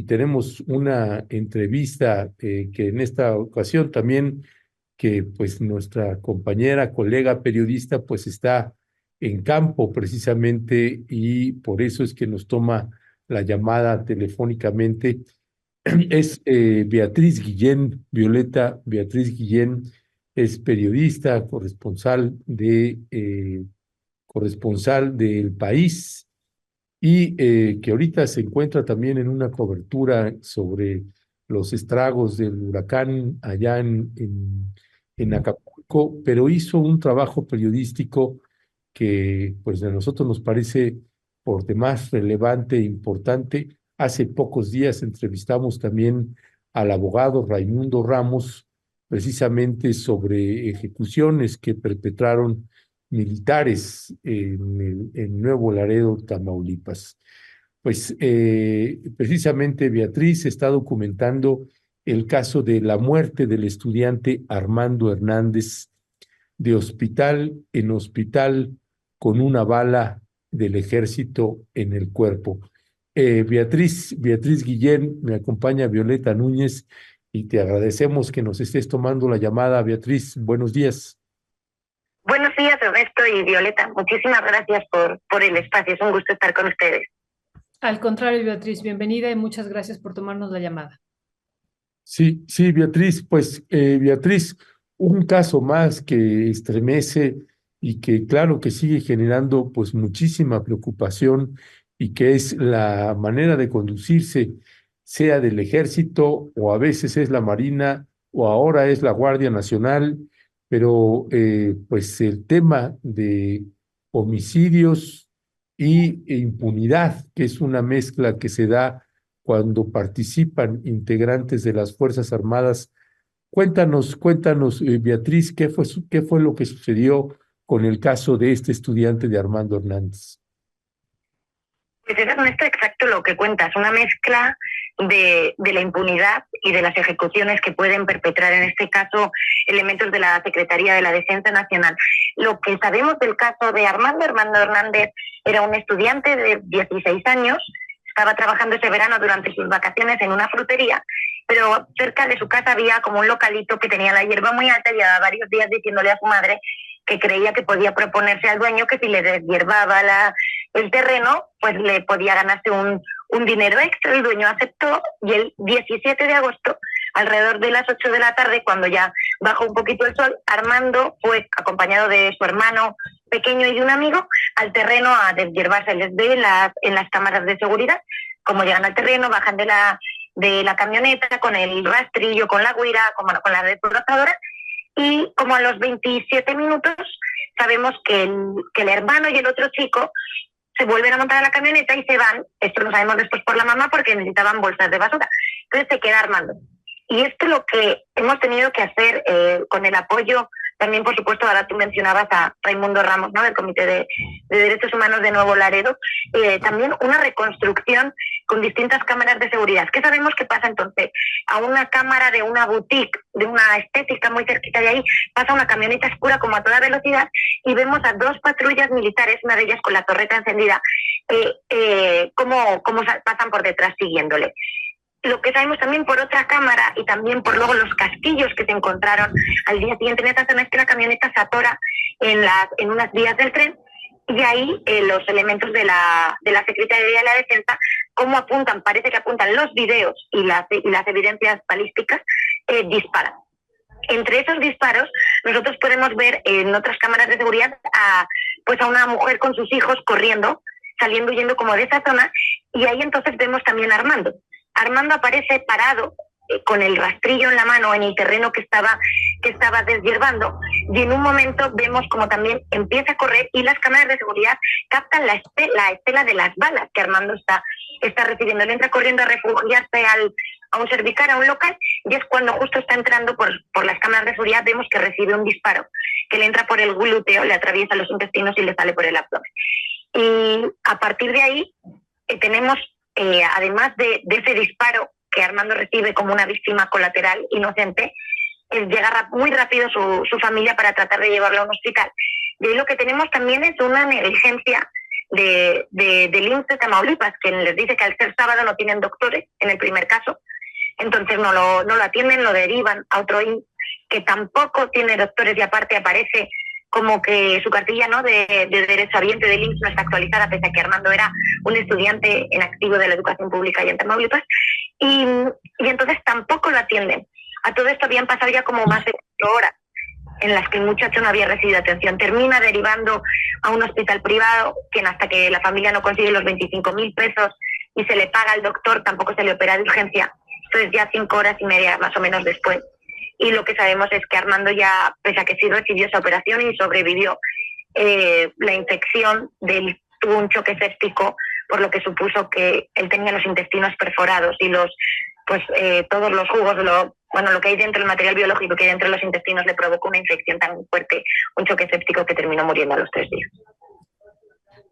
tenemos una entrevista que en esta ocasión también que pues nuestra compañera, colega periodista pues está en campo precisamente y por eso es que nos toma la llamada telefónicamente. Es Beatriz Guillén, Violeta Beatriz Guillén, es periodista, corresponsal del País y que ahorita se encuentra también en una cobertura sobre los estragos del huracán allá en Acapulco, pero hizo un trabajo periodístico que pues a nosotros nos parece por demás relevante e importante. Hace pocos días entrevistamos también al abogado Raimundo Ramos, precisamente sobre ejecuciones que perpetraron militares en Nuevo Laredo, Tamaulipas. Pues precisamente Beatriz está documentando el caso de la muerte del estudiante Armando Hernández de hospital en hospital con una bala del ejército en el cuerpo. Beatriz Guillén, me acompaña Violeta Núñez y te agradecemos que nos estés tomando la llamada. Beatriz, buenos días. Buenos días, Ernesto y Violeta. Muchísimas gracias por el espacio. Es un gusto estar con ustedes. Al contrario, Beatriz, bienvenida y muchas gracias por tomarnos la llamada. Sí, sí, Beatriz, pues Beatriz, un caso más que estremece y que claro que sigue generando pues muchísima preocupación y que es la manera de conducirse, sea del ejército o a veces es la Marina o ahora es la Guardia Nacional, pero pues el tema de homicidios e impunidad, que es una mezcla que se da cuando participan integrantes de las Fuerzas Armadas. Cuéntanos, Beatriz, qué fue lo que sucedió con el caso de este estudiante de Armando Hernández. Pues es, Ernesto, exacto lo que cuentas, una mezcla de la impunidad y de las ejecuciones que pueden perpetrar, en este caso, elementos de la Secretaría de la Defensa Nacional. Lo que sabemos del caso de Armando Hernández era un estudiante de 16 años, estaba trabajando ese verano durante sus vacaciones en una frutería, pero cerca de su casa había como un localito que tenía la hierba muy alta y llevaba varios días diciéndole a su madre que creía que podía proponerse al dueño que si le deshierbaba el terreno, pues le podía ganarse un dinero extra. El dueño aceptó y el 17 de agosto, alrededor de las 8 de la tarde, cuando ya bajó un poquito el sol, Armando fue acompañado de su hermano pequeño y de un amigo al terreno a deshiervarse. Les ve en las cámaras de seguridad como llegan al terreno, bajan de la camioneta con el rastrillo, con la güira, con la depuradora, y como a los 27 minutos sabemos que el hermano y el otro chico se vuelven a montar a la camioneta y se van. Esto lo sabemos después por la mamá porque necesitaban bolsas de basura. Entonces se queda Armando. Y esto es lo que hemos tenido que hacer con el apoyo, también por supuesto, ahora tú mencionabas a Raimundo Ramos, ¿no?, del Comité de Derechos Humanos de Nuevo Laredo, también una reconstrucción con distintas cámaras de seguridad. ¿Qué sabemos que pasa entonces? A una cámara de una boutique, de una estética muy cerquita de ahí, pasa una camioneta oscura como a toda velocidad y vemos a dos patrullas militares, una de ellas con la torreta encendida, cómo pasan por detrás siguiéndole. Lo que sabemos también por otra cámara y también por luego los casquillos que se encontraron al día siguiente en esta zona es que la camioneta se atora en unas vías del tren y ahí los elementos de la Secretaría de la Defensa, cómo apuntan, parece que apuntan los videos y las evidencias balísticas, disparan. Entre esos disparos nosotros podemos ver en otras cámaras de seguridad a una mujer con sus hijos corriendo, saliendo, huyendo como de esa zona, y ahí entonces vemos también a Armando. Armando aparece parado con el rastrillo en la mano en el terreno que estaba deshierbando, y en un momento vemos como también empieza a correr y las cámaras de seguridad captan la estela de las balas que Armando está recibiendo. Él entra corriendo a refugiarse a un cervical, a un local, y es cuando justo está entrando por las cámaras de seguridad, vemos que recibe un disparo que le entra por el glúteo, le atraviesa los intestinos y le sale por el abdomen. Y a partir de ahí tenemos, además de ese disparo que Armando recibe como una víctima colateral inocente, llega muy rápido su familia para tratar de llevarlo a un hospital. Y ahí lo que tenemos también es una negligencia del IMSS de Tamaulipas, que les dice que al ser sábado no tienen doctores, en el primer caso, entonces no lo atienden, lo derivan a otro IMSS que tampoco tiene doctores y aparte aparece como que su cartilla, ¿no?, de derechohabiente del IMSS no está actualizada, pese a que Armando era un estudiante en activo de la educación pública y en Tamaulipas, y entonces tampoco lo atienden. A todo esto habían pasado ya como más de 4 horas en las que el muchacho no había recibido atención. Termina derivando a un hospital privado, quien hasta que la familia no consigue los 25.000 pesos y se le paga al doctor, tampoco se le opera de urgencia. Entonces ya 5 horas y media más o menos después. Y lo que sabemos es que Armando ya, pese a que sí recibió esa operación y sobrevivió, la infección tuvo un choque séptico, por lo que supuso que él tenía los intestinos perforados y todos los jugos, lo que hay dentro del material biológico que hay dentro de los intestinos le provocó una infección tan fuerte, un choque séptico, que terminó muriendo a los 3 días.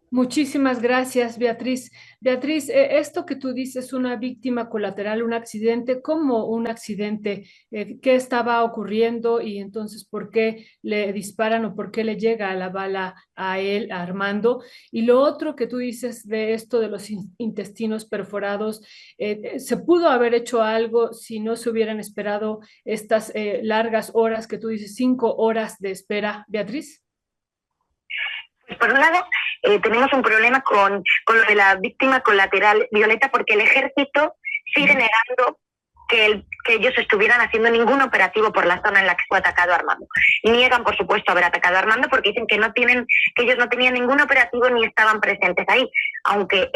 Muchísimas gracias, Beatriz. Beatriz, esto que tú dices, una víctima colateral, un accidente, ¿cómo un accidente? ¿Qué estaba ocurriendo y entonces por qué le disparan o por qué le llega la bala a él, a Armando? Y lo otro que tú dices de esto de los intestinos perforados, ¿se pudo haber hecho algo si no se hubieran esperado estas largas horas que tú dices, 5 horas de espera, Beatriz? Pues por un lado, tenemos un problema con lo de la víctima colateral, Violeta, porque el ejército sigue negando que ellos estuvieran haciendo ningún operativo por la zona en la que fue atacado Armando. Niegan, por supuesto, haber atacado a Armando porque dicen que ellos no tenían ningún operativo ni estaban presentes ahí, aunque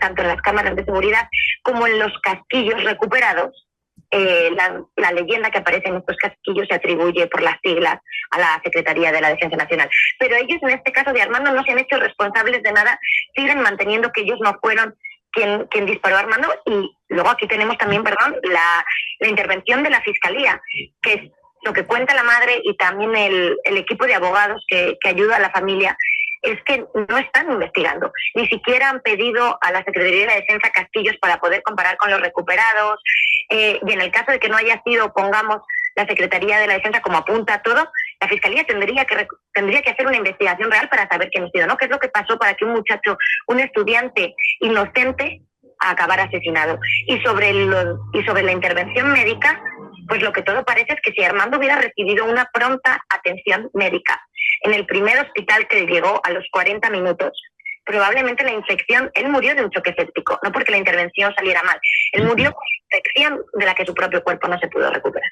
tanto en las cámaras de seguridad como en los casquillos recuperados, la leyenda que aparece en estos casquillos se atribuye por las siglas a la Secretaría de la Defensa Nacional. Pero ellos, en este caso de Armando, no se han hecho responsables de nada, siguen manteniendo que ellos no fueron quien disparó a Armando. Y luego aquí tenemos también, la intervención de la Fiscalía, que es lo que cuenta la madre y también el equipo de abogados que ayuda a la familia, es que no están investigando. Ni siquiera han pedido a la Secretaría de la Defensa casquillos para poder comparar con los recuperados. Y en el caso de que no haya sido, pongamos, la Secretaría de la Defensa como apunta todo, la Fiscalía tendría que hacer una investigación real para saber quién ha sido, ¿no? ¿Qué es lo que pasó para que un muchacho, un estudiante inocente, acabara asesinado? Y sobre la intervención médica, pues lo que todo parece es que si Armando hubiera recibido una pronta atención médica en el primer hospital que llegó a los 40 minutos, probablemente la infección, él murió de un choque séptico, no porque la intervención saliera mal, él murió con infección de la que su propio cuerpo no se pudo recuperar.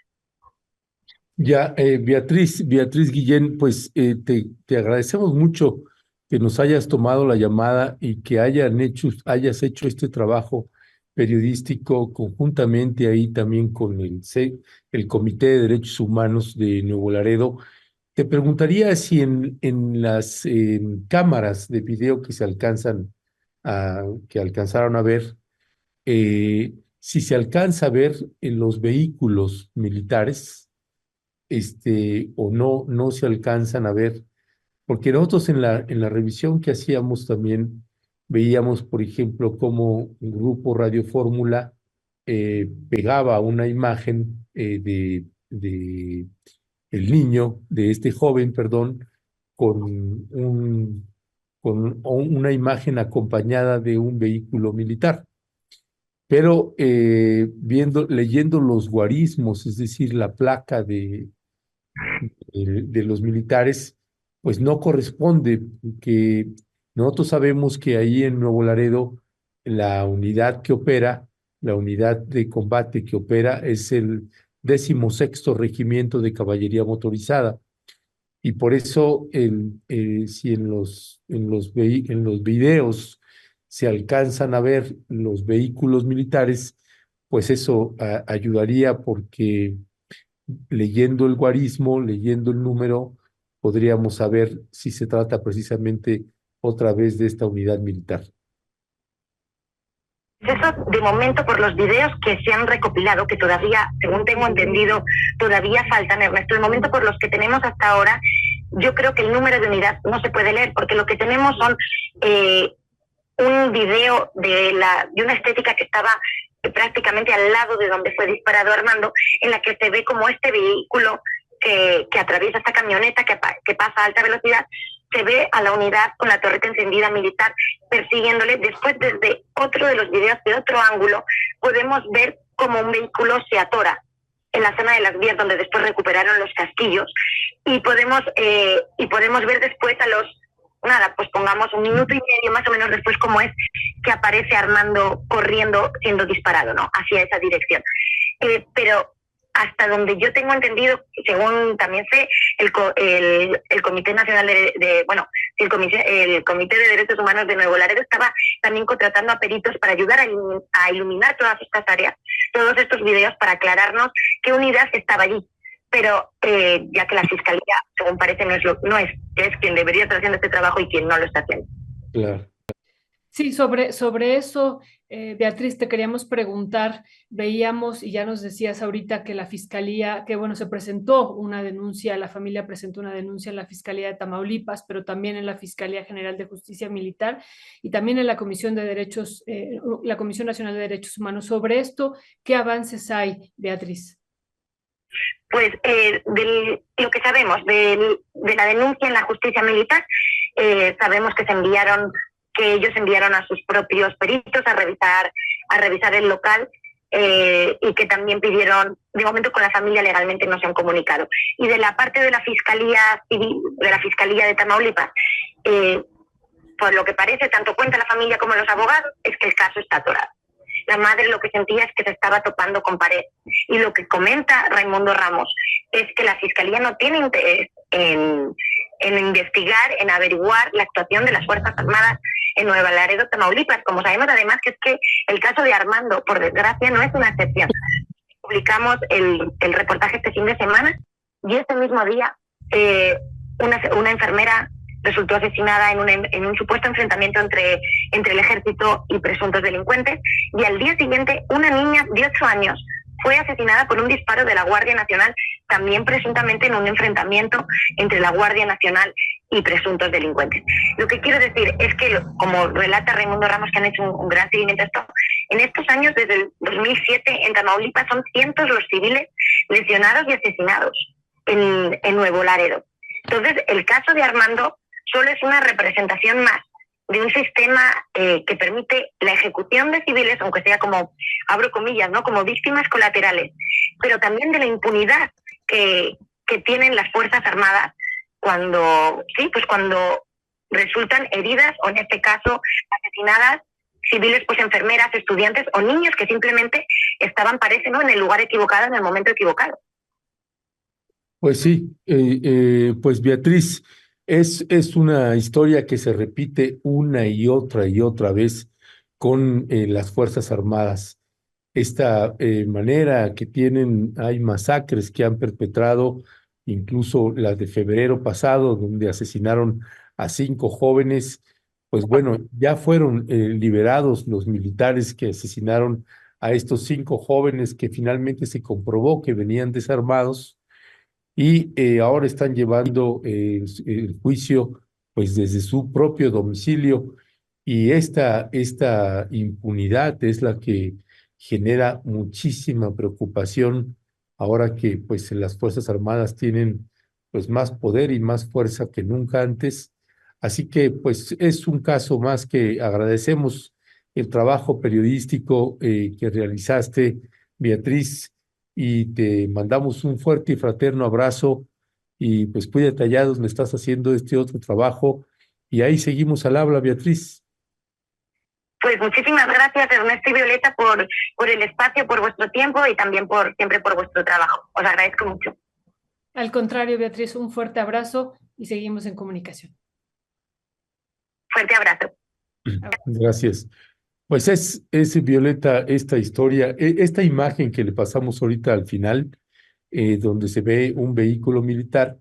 Ya, Beatriz Guillén, pues te agradecemos mucho que nos hayas tomado la llamada y que hayas hecho este trabajo periodístico conjuntamente ahí también con el Comité de Derechos Humanos de Nuevo Laredo. Te preguntaría si en las cámaras de video que alcanzaron a ver, si se alcanza a ver en los vehículos militares, o no se alcanzan a ver, porque nosotros en la revisión que hacíamos también veíamos, por ejemplo, cómo un grupo Radio Fórmula pegaba una imagen de el niño, de este joven, perdón, con una imagen acompañada de un vehículo militar. Pero leyendo los guarismos, es decir, la placa de los militares, pues no corresponde, que nosotros sabemos que ahí en Nuevo Laredo la unidad de combate que opera es el 16º Regimiento de Caballería Motorizada. Y por eso, si en los videos se alcanzan a ver los vehículos militares, pues eso ayudaría, porque leyendo el guarismo, leyendo el número, podríamos saber si se trata precisamente otra vez de esta unidad militar. Eso, de momento, por los videos que se han recopilado, que todavía, según tengo entendido, todavía faltan, Ernesto, de momento por los que tenemos hasta ahora, yo creo que el número de unidad no se puede leer, porque lo que tenemos son un video de una estética que estaba prácticamente al lado de donde fue disparado Armando, en la que se ve como este vehículo que atraviesa esta camioneta que pasa a alta velocidad, se ve a la unidad con la torreta encendida militar persiguiéndole. Después, desde otro de los videos, de otro ángulo, podemos ver cómo un vehículo se atora en la zona de las vías donde después recuperaron los casquillos, y podemos ver después a los, nada, pues pongamos un minuto y medio más o menos después, cómo es que aparece Armando corriendo siendo disparado, ¿no?, hacia esa dirección. Pero hasta donde yo tengo entendido, según también sé, el Comité Nacional el Comité de Derechos Humanos de Nuevo Laredo estaba también contratando a peritos para ayudar a iluminar todas estas áreas, todos estos videos, para aclararnos qué unidad estaba allí. Pero ya que la Fiscalía, según parece, es quien debería estar haciendo este trabajo y quien no lo está haciendo. Claro. Sí, sobre eso, Beatriz, te queríamos preguntar, veíamos y ya nos decías ahorita que la Fiscalía, que bueno, se presentó una denuncia, la familia presentó una denuncia en la Fiscalía de Tamaulipas, pero también en la Fiscalía General de Justicia Militar y también en la Comisión de Derechos, la Comisión Nacional de Derechos Humanos. Sobre esto, ¿qué avances hay, Beatriz? Pues de lo que sabemos de la denuncia en la justicia militar, sabemos que ellos enviaron a sus propios peritos a revisar el local, y que también pidieron, de momento con la familia legalmente no se han comunicado. Y de la parte de la Fiscalía Civil, de la Fiscalía de Tamaulipas, por lo que parece, tanto cuenta la familia como los abogados, es que el caso está atorado. La madre lo que sentía es que se estaba topando con pared. Y lo que comenta Raimundo Ramos es que la Fiscalía no tiene interés en investigar, en averiguar la actuación de las Fuerzas Armadas en Nuevo Laredo, Tamaulipas. Como sabemos, además, que es que el caso de Armando, por desgracia, no es una excepción. Publicamos el reportaje este fin de semana y ese mismo día una enfermera resultó asesinada en un supuesto enfrentamiento entre el ejército y presuntos delincuentes, y al día siguiente una niña de 8 años fue asesinada por un disparo de la Guardia Nacional, también presuntamente en un enfrentamiento entre la Guardia Nacional y presuntos delincuentes. Lo que quiero decir es que, como relata Raimundo Ramos, que han hecho un gran seguimiento a esto, en estos años, desde el 2007, en Tamaulipas son cientos los civiles lesionados y asesinados en Nuevo Laredo. Entonces, el caso de Armando solo es una representación más de un sistema que permite la ejecución de civiles, aunque sea como, abro comillas, ¿no?, como víctimas colaterales, pero también de la impunidad que tienen las Fuerzas Armadas cuando resultan heridas, o en este caso asesinadas, civiles, pues enfermeras, estudiantes o niños que simplemente estaban, parece, ¿no?, en el lugar equivocado, en el momento equivocado. Pues sí, pues Beatriz, es una historia que se repite una y otra vez con las Fuerzas Armadas. Esta manera que tienen, hay masacres que han perpetrado, incluso las de febrero pasado, donde asesinaron a 5 jóvenes. Pues bueno, ya fueron liberados los militares que asesinaron a estos 5 jóvenes, que finalmente se comprobó que venían desarmados, y ahora están llevando el juicio pues desde su propio domicilio, y esta impunidad es la que genera muchísima preocupación ahora que pues las Fuerzas Armadas tienen pues más poder y más fuerza que nunca antes. Así que pues es un caso más que agradecemos el trabajo periodístico que realizaste, Beatriz, y te mandamos un fuerte y fraterno abrazo, y pues cuídate allá donde estás haciendo este otro trabajo, y ahí seguimos al habla, Beatriz. Pues muchísimas gracias, Ernesto y Violeta, por el espacio, por vuestro tiempo y también siempre por vuestro trabajo. Os agradezco mucho. Al contrario, Beatriz, un fuerte abrazo y seguimos en comunicación. Fuerte abrazo. Gracias. Pues es Violeta, esta historia, esta imagen que le pasamos ahorita al final, donde se ve un vehículo militar,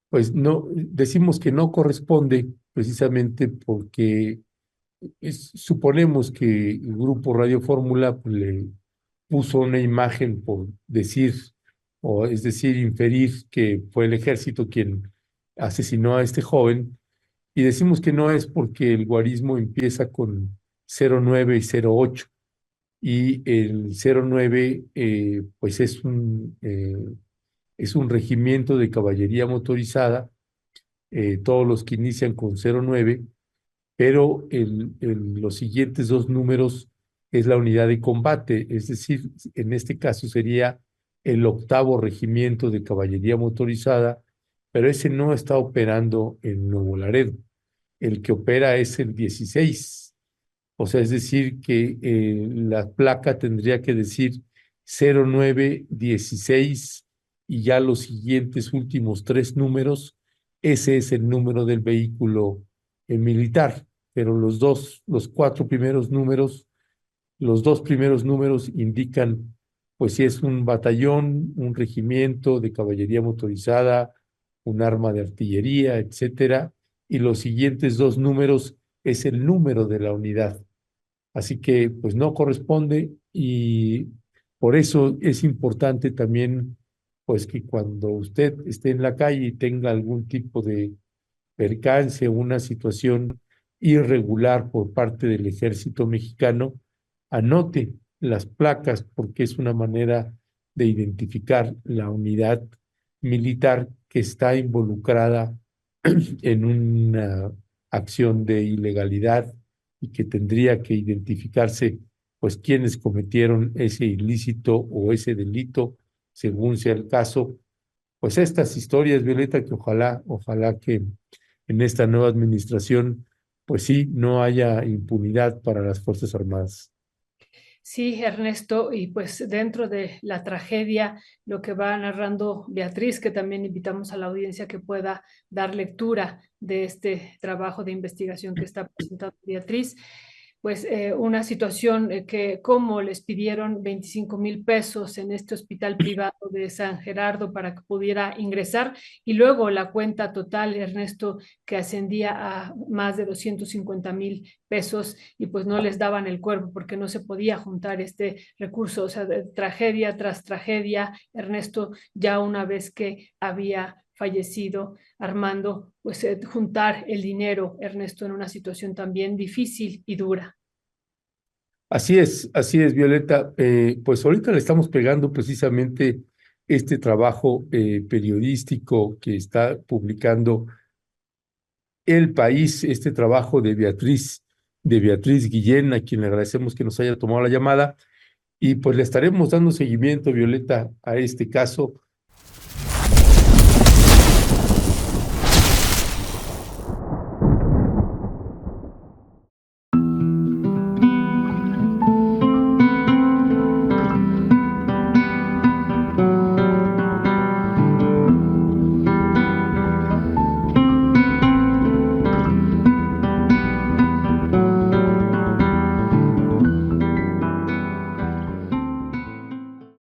pues no, decimos que no corresponde precisamente porque suponemos que el grupo Radio Fórmula pues, le puso una imagen por decir, o es decir, inferir que fue el ejército quien asesinó a este joven, y decimos que no es porque el guarismo empieza con 09 y 08, y el 09 pues es un regimiento de caballería motorizada todos los que inician con 09, pero los siguientes dos números es la unidad de combate, es decir, en este caso sería el 8º Regimiento de Caballería Motorizada, pero ese no está operando en Nuevo Laredo. El que opera es el 16. O sea, es decir, que la placa tendría que decir 0916 y ya los siguientes últimos tres números, ese es el número del vehículo militar. Pero los cuatro primeros números, los dos primeros números indican, pues si es un batallón, un regimiento de caballería motorizada, un arma de artillería, etcétera, y los siguientes dos números es el número de la unidad. Así que pues no corresponde y por eso es importante también pues que cuando usted esté en la calle y tenga algún tipo de percance o una situación irregular por parte del ejército mexicano, anote las placas porque es una manera de identificar la unidad militar que está involucrada en una acción de ilegalidad y que tendría que identificarse pues quienes cometieron ese ilícito o ese delito, según sea el caso. Pues estas historias, Violeta, que ojalá que en esta nueva administración, pues sí, no haya impunidad para las Fuerzas Armadas. Sí, Ernesto, y pues dentro de la tragedia, lo que va narrando Beatriz, que también invitamos a la audiencia que pueda dar lectura de este trabajo de investigación que está presentando Beatriz, pues una situación que como les pidieron 25,000 pesos en este hospital privado de San Gerardo para que pudiera ingresar y luego la cuenta total, Ernesto, que ascendía a más de 250,000 pesos y pues no les daban el cuerpo porque no se podía juntar este recurso, o sea, de tragedia tras tragedia, Ernesto, ya una vez que había fallecido Armando, pues juntar el dinero, Ernesto, en una situación también difícil y dura. Así es, Violeta. Pues ahorita le estamos pegando precisamente este trabajo periodístico que está publicando El País, este trabajo de Beatriz Guillén, a quien le agradecemos que nos haya tomado la llamada. Y pues le estaremos dando seguimiento, Violeta, a este caso